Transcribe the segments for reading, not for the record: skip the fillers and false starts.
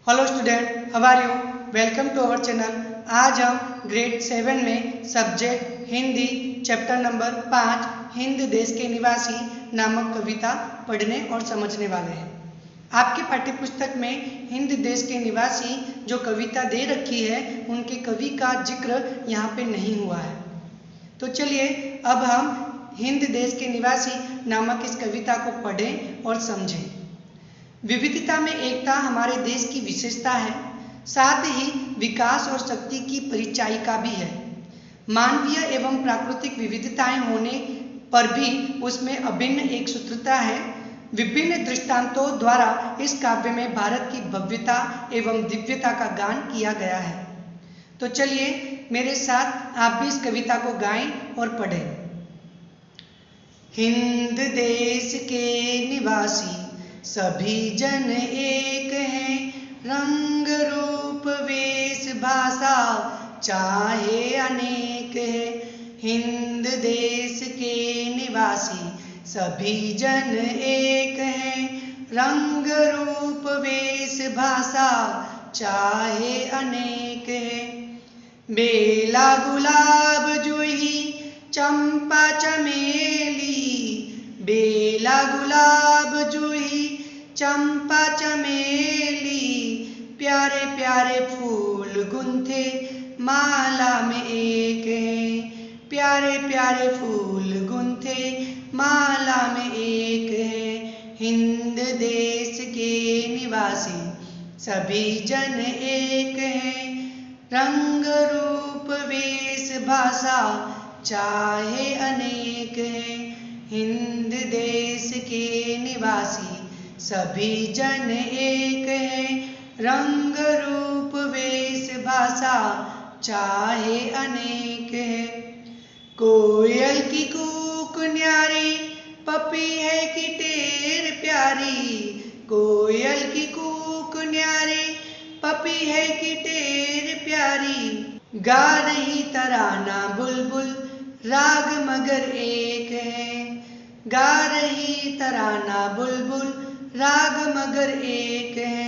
Hello student, how are you? Welcome to our channel. आज हम grade 7 में subject Hindi chapter number 5 हिंद देश के निवासी नामक कविता पढ़ने और समझने वाले हैं। आपके पाठ्यपुस्तक में हिंद देश के निवासी जो कविता दे रखी है उनके कवि का जिक्र यहाँ पे नहीं हुआ है। तो चलिए अब हम हिंद देश के निवासी नामक इस कविता को पढ़ें और समझें। विविधता में एकता हमारे देश की विशेषता है, साथ ही विकास और शक्ति की परिचायिका भी है। मानवीय एवं प्राकृतिक विविधताएं होने पर भी उसमें अभिन्न एक सूत्रता है। विभिन्न दृष्टांतों द्वारा इस काव्य में भारत की भव्यता एवं दिव्यता का गान किया गया है। तो चलिए मेरे साथ आप भी इस कविता को गाएं और पढ़ें। हिंद देश के निवासी सभी जन एक हैं, रंग रूप वेश भाषा चाहे अनेक है। हिंद देश के निवासी सभी जन एक हैं, रंग रूप वेश भाषा चाहे अनेक है। बेला गुलाब जूही चंपा चमेली, बेला गुलाब जूही चंपा चमेली, प्यारे प्यारे फूल गुंथे माला में एक है। प्यारे प्यारे फूल गुंथे माला में एक है। हिंद देश के निवासी सभी जन एक हैं, रंग रूप वेश भाषा चाहे अनेक है। हिंद देश के निवासी सभी जन एक हैं, रंग रूप वेश भाषा चाहे अनेक है। कोयल की कूक न्यारी पपी है कि टेर प्यारी, कोयल की कूक न्यारी पपी है कि टेर प्यारी, गा रही तराना बुलबुल राग मगर एक है। गा रही तराना बुलबुल राग मगर एक है।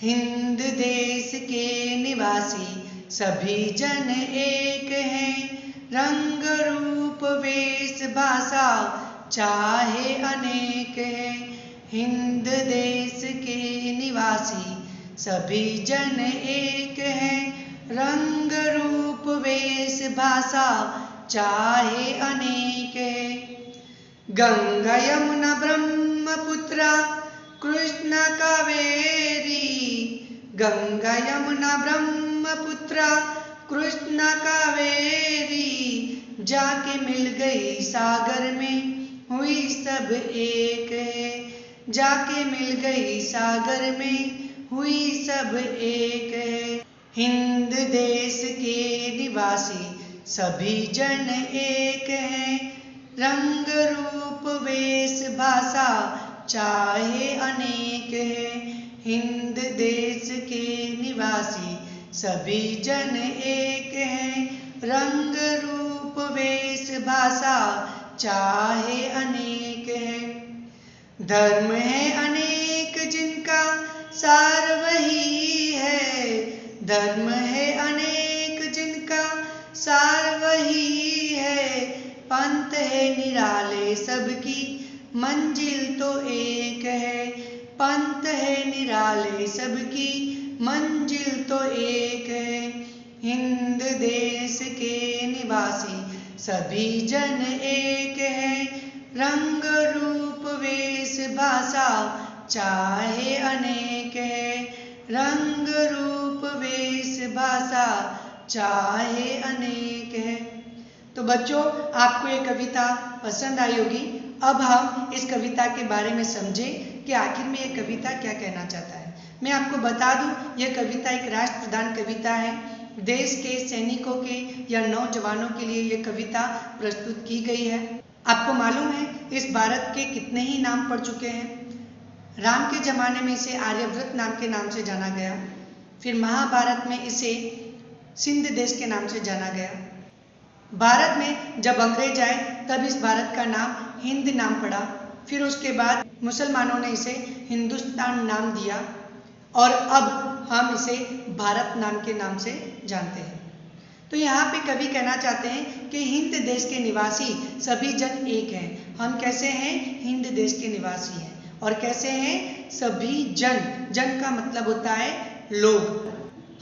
हिंद देश के निवासी सभी जन एक हैं, रंग रूप वेश भाषा चाहे अनेक है। हिंद देश के निवासी सभी जन एक हैं, रंग रूप वेश भाषा चाहे अनेक है। गंगा यमुना ब्रह्मपुत्रा कृष्ण कावेरी, गंगा यमुना ब्रह्मपुत्रा कृष्ण कावेरी, जाके मिल गई सागर में हुई सब एक है। जाके मिल गई सागर में हुई सब एक है। हिंद देश के निवासी सभी जन एक हैं, रंग रूप वेश भाषा चाहे अनेक है। हिंद देश के निवासी सभी जन एक हैं, रंग रूप वेश भाषा चाहे अनेक है। धर्म है अनेक जिनका सार वही है, धर्म है अनेक जिनका सार वही है। पंथ है निराले सबकी मंजिल तो एक है, पंथ है निराले सबकी मंजिल तो एक है। हिंद देश के निवासी सभी जन एक हैं, रंग रूप वेश भाषा चाहे अनेक है। रंग रूप वेश भाषा चाहे अनेक है। तो बच्चों, आपको ये कविता पसंद आई होगी। अब हम इस कविता के बारे में समझें कि आखिर में ये कविता क्या कहना चाहता है। मैं आपको बता दूं, यह कविता एक राष्ट्र प्रधान कविता है। देश के सैनिकों के या नौजवानों के लिए ये कविता प्रस्तुत की गई है। आपको मालूम है इस भारत के कितने ही नाम पड़ चुके हैं। राम के जमाने में इसे आर्यव्रत नाम के नाम से जाना गया, फिर महाभारत में इसे सिंध देश के नाम से जाना गया। भारत में जब अंग्रेज आए तब इस भारत का नाम हिंद नाम पड़ा। फिर उसके बाद मुसलमानों ने इसे हिंदुस्तान नाम दिया और अब हम इसे भारत नाम के नाम से जानते हैं। तो यहाँ पे कवि कहना चाहते हैं कि हिंद देश के निवासी सभी जन एक हैं। हम कैसे हैं? हिंद देश के निवासी हैं। और कैसे हैं? सभी जन। जन का मतलब होता है लोग।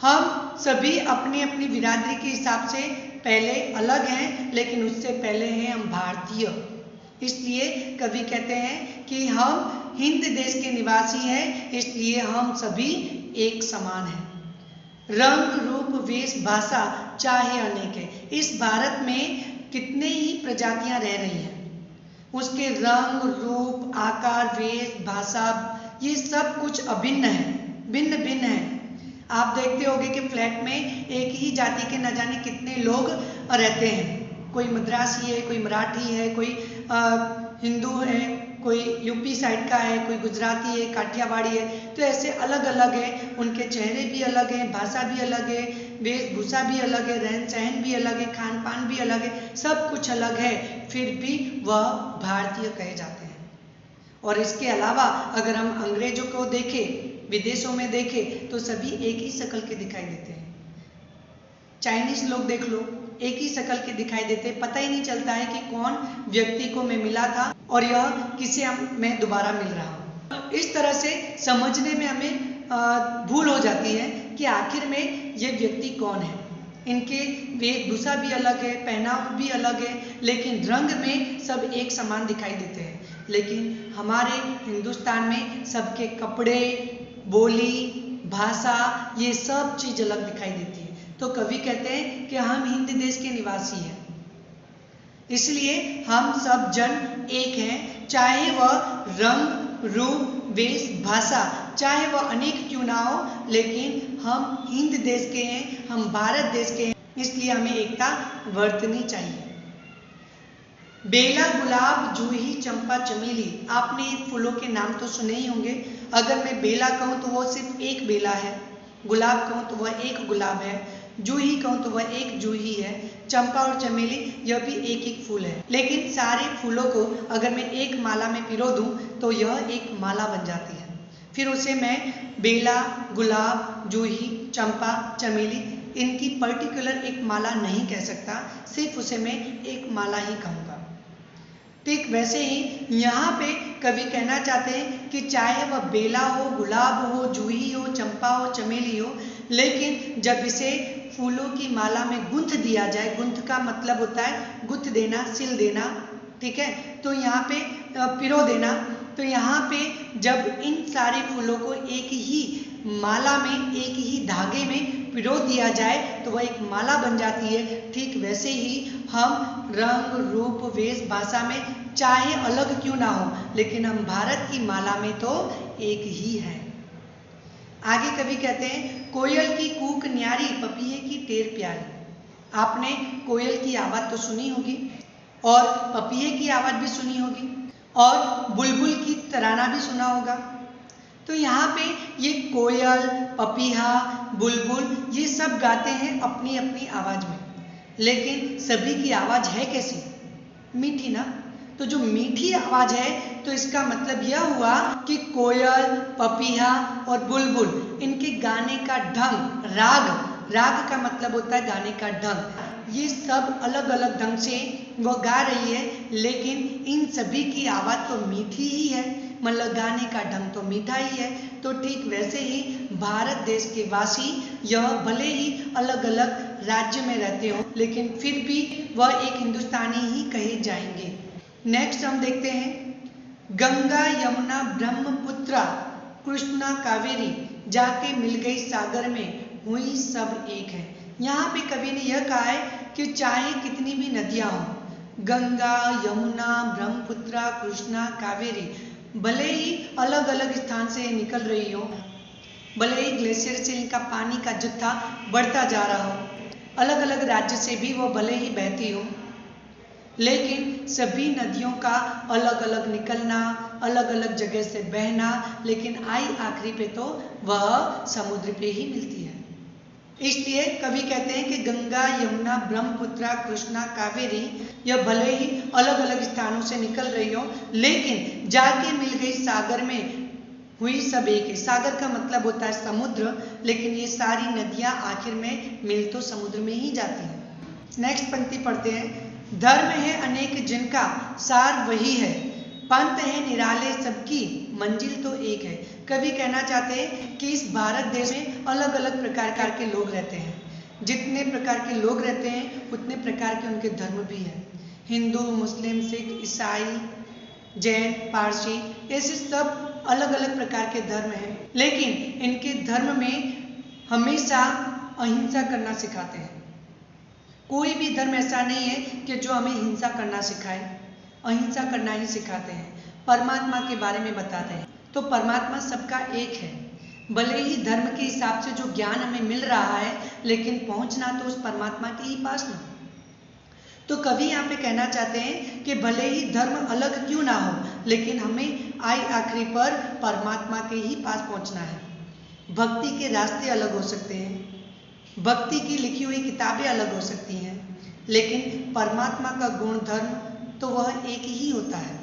हम सभी अपनी अपनी बिरादरी के हिसाब से पहले अलग हैं, लेकिन उससे पहले हैं हम भारतीय। इसलिए कवि कहते हैं कि हम हिंद देश के निवासी हैं, इसलिए हम सभी एक समान हैं। रंग रूप वेश भाषा चाहे अनेक है। इस भारत में कितने ही प्रजातियां रह रही हैं, उसके रंग रूप आकार वेश भाषा ये सब कुछ अभिन्न है, भिन्न भिन्न है। आप देखते होंगे कि फ्लैट में एक ही जाति के न जाने कितने लोग रहते हैं। कोई मद्रासी है, कोई मराठी है, कोई हिंदू है, कोई यूपी साइड का है, कोई गुजराती है, काठियावाड़ी है। तो ऐसे अलग अलग है, उनके चेहरे भी अलग हैं, भाषा भी अलग है, वेशभूषा भी अलग है, रहन सहन भी अलग है, खान पान भी अलग है, सब कुछ अलग है, फिर भी वह भारतीय कहे जाते हैं। और इसके अलावा अगर हम अंग्रेजों को देखें, विदेशों में देखें, तो सभी एक ही शक्ल के दिखाई देते हैं। चाइनीज लोग देख लो, एक ही शक्ल के दिखाई देते, पता ही नहीं चलता है कि कौन व्यक्ति को मैं मिला था और यह किसे मैं दोबारा मिल रहा हूँ। इस तरह से समझने में हमें भूल हो जाती है कि आखिर में ये व्यक्ति कौन है। इनके वेशभूषा भी अलग है, पहनाव भी अलग है, लेकिन रंग में सब एक समान दिखाई देते हैं। लेकिन हमारे हिंदुस्तान में सबके कपड़े, बोली, भाषा ये सब चीज़ अलग दिखाई देती है। तो कवि कहते हैं कि हम हिंद देश के निवासी हैं, इसलिए हम सब जन एक हैं, चाहे वह रंग रूप वेश भाषा चाहे वह अनेक क्यों ना हो, लेकिन हम हिंद देश के हैं, हम भारत देश के हैं, इसलिए हमें एकता बरतनी चाहिए। बेला, गुलाब, जूही, चंपा, चमेली, आपने फूलों के नाम तो सुने ही होंगे। अगर मैं बेला कहूँ तो वह सिर्फ एक बेला है, गुलाब कहूँ तो वह एक गुलाब है, जूही कहूँ तो वह एक जूही है, चंपा और चमेली यह भी एक एक फूल है। लेकिन सारे फूलों को अगर मैं एक माला में पिरो दूँ तो यह एक माला बन जाती है। फिर उसे मैं बेला, गुलाब, जूही, चंपा, चमेली इनकी पर्टिकुलर एक माला नहीं कह सकता, सिर्फ उसे मैं एक माला ही कहूँगा। ठीक वैसे ही यहाँ पे कवि कहना चाहते हैं कि चाहे वह बेला हो, गुलाब हो, जूही हो, चंपा हो, चमेली हो, लेकिन जब इसे फूलों की माला में गूंथ दिया जाए, गूंथ का मतलब होता है गुथ देना, सिल देना, ठीक है, तो यहाँ पे पिरो देना, तो यहाँ पे जब इन सारे फूलों को एक ही माला में, एक ही धागे में पिरो दिया जाए तो वह एक माला बन जाती है। ठीक वैसे ही हम रंग रूप वेश भाषा में चाहे अलग क्यों ना हो, लेकिन हम भारत की माला में तो एक ही हैं। आगे कवि कहते हैं, कोयल की कूक न्यारी, पपीहे की टेर प्यारी। आपने कोयल की आवाज़ तो सुनी होगी और पपीहे की आवाज़ भी सुनी होगी और बुलबुल की तराना भी सुना होगा। तो यहाँ पे ये कोयल, पपीहा, बुलबुल ये सब गाते हैं अपनी अपनी आवाज़ में, लेकिन सभी की आवाज़ है कैसी? मीठी ना। तो जो मीठी आवाज़ है तो इसका मतलब यह हुआ कि कोयल, पपीहा और बुलबुल इनके गाने का ढंग, राग का मतलब होता है गाने का ढंग, ये सब अलग अलग ढंग से वो गा रही है, लेकिन इन सभी की आवाज़ तो मीठी ही है, मतलब गाने का ढंग तो मीठा ही है। तो ठीक वैसे ही भारत देश के वासी यह भले ही अलग अलग राज्य में रहते हो, लेकिन फिर भी वह एक हिंदुस्तानी ही कहे जाएंगे। नेक्स्ट हम देखते हैं, गंगा यमुना ब्रह्मपुत्रा कृष्णा कावेरी, जाके मिल गई सागर में हुई सब एक है। यहाँ पे कवि ने यह कहा है कि चाहे कितनी भी नदियाँ हों, गंगा, यमुना, ब्रह्मपुत्रा, कृष्णा, कावेरी भले ही अलग अलग स्थान से निकल रही हो, भले ही ग्लेशियर से इनका पानी का जत्था बढ़ता जा रहा हो, अलग अलग राज्य से भी वो भले ही बहती हो, लेकिन सभी नदियों का अलग अलग निकलना, अलग अलग जगह से बहना, लेकिन आई आखिरी पे तो वह समुद्र पे ही मिलती है। इसलिए कवि कहते हैं कि गंगा, यमुना, ब्रह्मपुत्रा, कृष्णा, कावेरी यह भले ही अलग अलग स्थानों से निकल रही हो, लेकिन जाके मिल गई सागर में हुई सब एक है। सागर का मतलब होता है समुद्र, लेकिन ये सारी नदियां आखिर में मिल तो समुद्र में ही जाती हैं। नेक्स्ट पंक्ति पढ़ते हैं। धर्म है अनेक जिनका सार वही है, पंथ है निराले सबकी मंजिल तो एक है। कवि कहना चाहते हैं कि इस भारत देश में अलग अलग प्रकार के लोग रहते हैं। जितने प्रकार के लोग रहते हैं उतने प्रकार के उनके धर्म भी हैं। हिंदू, मुस्लिम, सिख, ईसाई, जैन, पारसी, ऐसे सब अलग अलग प्रकार के धर्म हैं, लेकिन इनके धर्म में हमेशा अहिंसा करना सिखाते हैं। कोई भी धर्म ऐसा नहीं है कि जो हमें हिंसा करना सिखाए, अहिंसा करना ही सिखाते हैं। परमात्मा के बारे में बताते हैं। तो परमात्मा सबका एक है। भले ही धर्म के हिसाब से जो ज्ञान हमें मिल रहा है, लेकिन पहुंचना तो उस परमात्मा के ही पास ना। तो कवि यहाँ पे कहना चाहते हैं कि भले ही धर्म अलग क्यों ना हो, लेकिन हमें आखिरी पर परमात्मा के ही पास पहुंचना है। भक्ति के रास्ते अलग हो सकते हैं, भक्ति की लिखी हुई किताबें अलग हो सकती हैं, लेकिन परमात्मा का गुण धर्म तो वह एक ही होता है।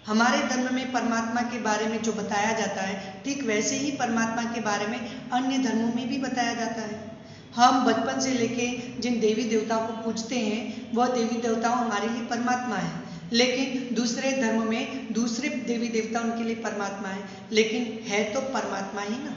हमारे धर्म में परमात्मा के बारे में जो बताया जाता है, ठीक वैसे ही परमात्मा के बारे में अन्य धर्मों में भी बताया जाता है। हम बचपन से लेके जिन देवी देवताओं को पूजते हैं, वह देवी देवताओं हमारे लिए परमात्मा है, लेकिन दूसरे धर्म में दूसरे देवी देवता उनके लिए परमात्मा है, लेकिन है तो परमात्मा ही ना।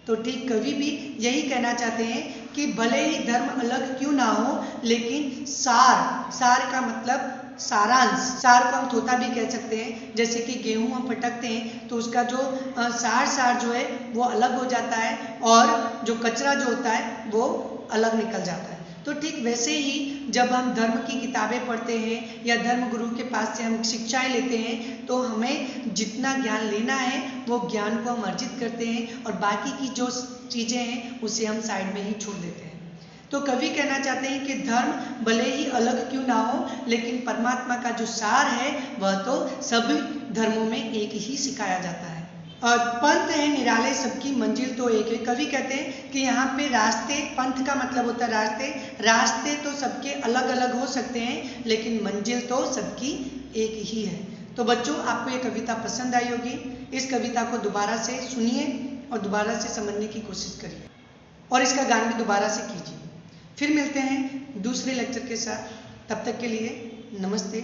तो ठीक कवि भी यही कहना चाहते हैं कि भले ही धर्म अलग क्यों ना हो, लेकिन सार का मतलब सारांश, सार को हम थोता भी कह सकते हैं। जैसे कि गेहूं हम फटकते हैं तो उसका जो सार जो है वो अलग हो जाता है, और जो कचरा जो होता है वो अलग निकल जाता है। तो ठीक वैसे ही जब हम धर्म की किताबें पढ़ते हैं या धर्म गुरु के पास से हम शिक्षाएं लेते हैं, तो हमें जितना ज्ञान लेना है वो ज्ञान को हम अर्जित करते हैं, और बाकी की जो चीज़ें हैं उसे हम साइड में ही छोड़ देते हैं। तो कवि कहना चाहते हैं कि धर्म भले ही अलग क्यों ना हो, लेकिन परमात्मा का जो सार है वह तो सभी धर्मों में एक ही सिखाया जाता है। और पंथ है निराले सबकी मंजिल तो एक है। कवि कहते हैं कि यहाँ पे रास्ते, पंथ का मतलब होता है रास्ते तो सबके अलग अलग हो सकते हैं, लेकिन मंजिल तो सबकी एक ही है। तो बच्चों, आपको ये कविता पसंद आई होगी। इस कविता को दोबारा से सुनिए और दोबारा से समझने की कोशिश करिए, और इसका गान भी दोबारा से कीजिए। फिर मिलते हैं दूसरे लेक्चर के साथ। तब तक के लिए नमस्ते।